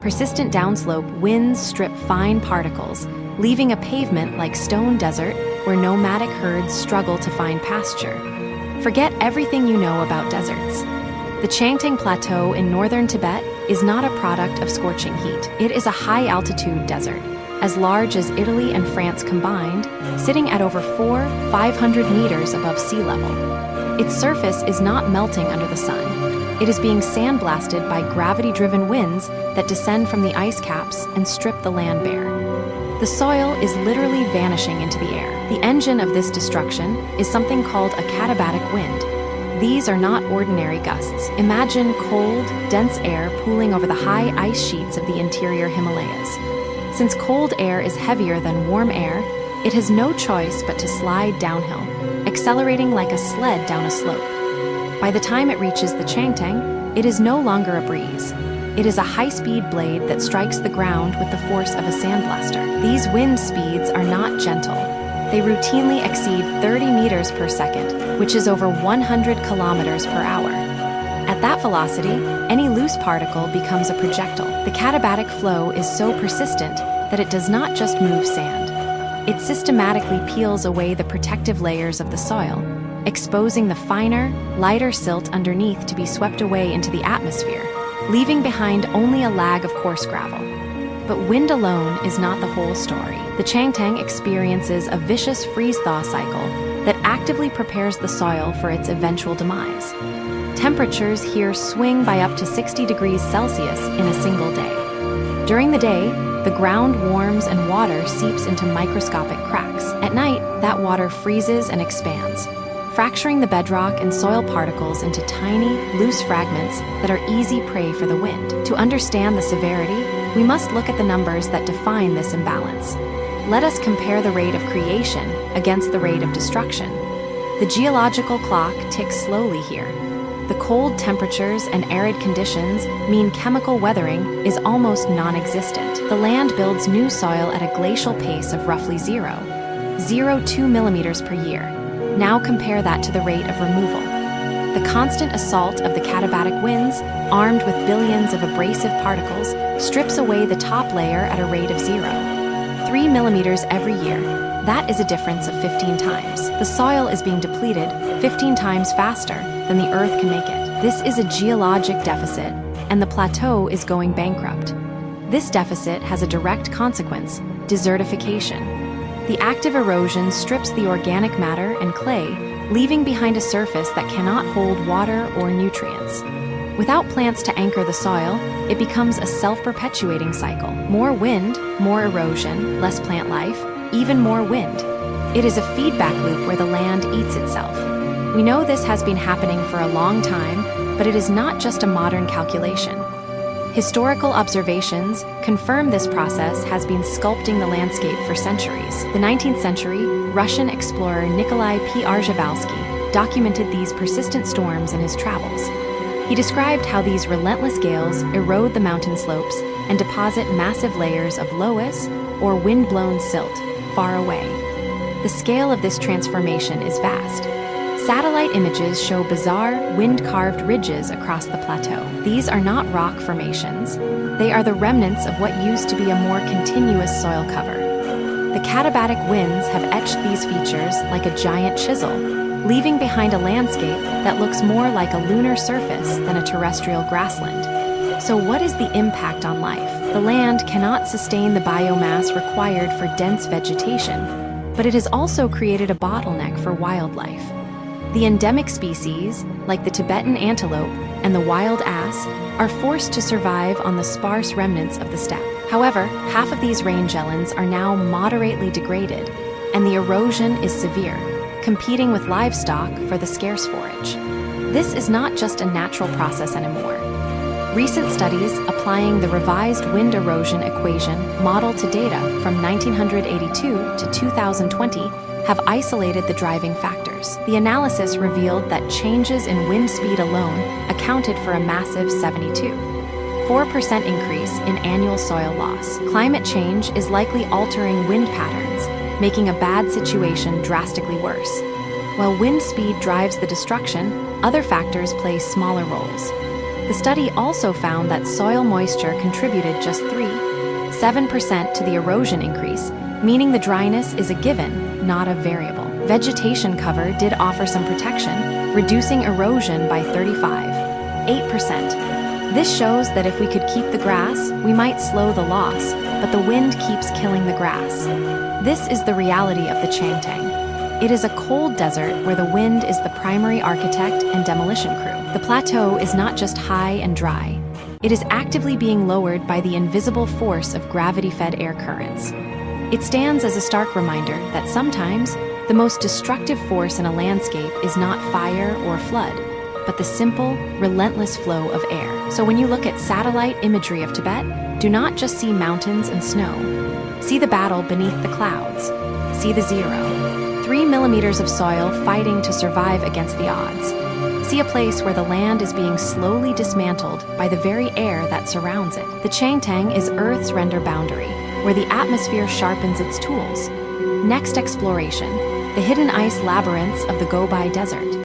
Persistent downslope winds strip fine particles, leaving a pavement like stone desert where nomadic herds struggle to find pasture. Forget everything you know about deserts. The Changtang Plateau in northern Tibet is not a product of scorching heat. It is a high-altitude desert, as large as Italy and France combined, sitting at over 500 meters above sea level. Its surface is not melting under the sun. It is being sandblasted by gravity-driven winds that descend from the ice caps and strip the land bare. The soil is literally vanishing into the air. The engine of this destruction is something called a katabatic wind. These are not ordinary gusts. Imagine cold, dense air pooling over the high ice sheets of the interior Himalayas. Since cold air is heavier than warm air, it has no choice but to slide downhill, accelerating like a sled down a slope. By the time it reaches the Changtang, it is no longer a breeze. It is a high-speed blade that strikes the ground with the force of a sandblaster. These wind speeds are not gentle. They routinely exceed 30 meters per second, which is over 100 kilometers per hour. At that velocity, any loose particle becomes a projectile. The katabatic flow is so persistent that it does not just move sand. It systematically peels away the protective layers of the soil, exposing the finer, lighter silt underneath to be swept away into the atmosphere, leaving behind only a lag of coarse gravel. But wind alone is not the whole story. The Changtang experiences a vicious freeze-thaw cycle that actively prepares the soil for its eventual demise. Temperatures here swing by up to 60 degrees Celsius in a single day. During the day, the ground warms and water seeps into microscopic cracks. At night, that water freezes and expands, fracturing the bedrock and soil particles into tiny, loose fragments that are easy prey for the wind. To understand the severity, we must look at the numbers that define this imbalance. Let us compare the rate of creation against the rate of destruction. The geological clock ticks slowly here. The cold temperatures and arid conditions mean chemical weathering is almost non-existent. The land builds new soil at a glacial pace of roughly 0.02 millimeters per year. Now compare that to the rate of removal. The constant assault of the katabatic winds, armed with billions of abrasive particles, strips away the top layer at a rate of 0.3 millimeters every year. That is a difference of 15 times. The soil is being depleted 15 times faster than the earth can make it. This is a geologic deficit, and the plateau is going bankrupt. This deficit has a direct consequence: desertification. The active erosion strips the organic matter and clay, leaving behind a surface that cannot hold water or nutrients. Without plants to anchor the soil, it becomes a self-perpetuating cycle. More wind, more erosion, less plant life, even more wind. It is a feedback loop where the land eats itself. We know this has been happening for a long time, but it is not just a modern calculation. Historical observations confirm this process has been sculpting the landscape for centuries. The 19th century, Russian explorer Nikolai Przhevalsky documented these persistent storms in his travels. He described how these relentless gales erode the mountain slopes and deposit massive layers of loess, or wind-blown silt, far away. The scale of this transformation is vast. Satellite images show bizarre, wind-carved ridges across the plateau. These are not rock formations. They are the remnants of what used to be a more continuous soil cover. The katabatic winds have etched these features like a giant chisel, leaving behind a landscape that looks more like a lunar surface than a terrestrial grassland. So what is the impact on life? The land cannot sustain the biomass required for dense vegetation, but it has also created a bottleneck for wildlife. The endemic species, like the Tibetan antelope and the wild ass, are forced to survive on the sparse remnants of the steppe. However, half of these rangelands are now moderately degraded, and the erosion is severe, competing with livestock for the scarce forage. This is not just a natural process anymore. Recent studies applying the revised wind erosion equation model to data from 1982 to 2020 have isolated the driving factors. The analysis revealed that changes in wind speed alone accounted for a massive 72.4% increase in annual soil loss. Climate change is likely altering wind patterns, making a bad situation drastically worse. While wind speed drives the destruction, other factors play smaller roles. The study also found that soil moisture contributed just 7% to the erosion increase, meaning the dryness is a given, not a variable. Vegetation cover did offer some protection, reducing erosion by 8%. This shows that if we could keep the grass, we might slow the loss, but the wind keeps killing the grass. This is the reality of the Changtang. It is a cold desert where the wind is the primary architect and demolition crew. The plateau is not just high and dry. It is actively being lowered by the invisible force of gravity-fed air currents. It stands as a stark reminder that sometimes the most destructive force in a landscape is not fire or flood, but the simple, relentless flow of air. So when you look at satellite imagery of Tibet, do not just see mountains and snow. See the battle beneath the clouds. See the 3 millimeters of soil fighting to survive against the odds. See a place where the land is being slowly dismantled by the very air that surrounds it. The Changtang is Earth's render boundary, where the atmosphere sharpens its tools. Next exploration, the hidden ice labyrinths of the Gobi Desert.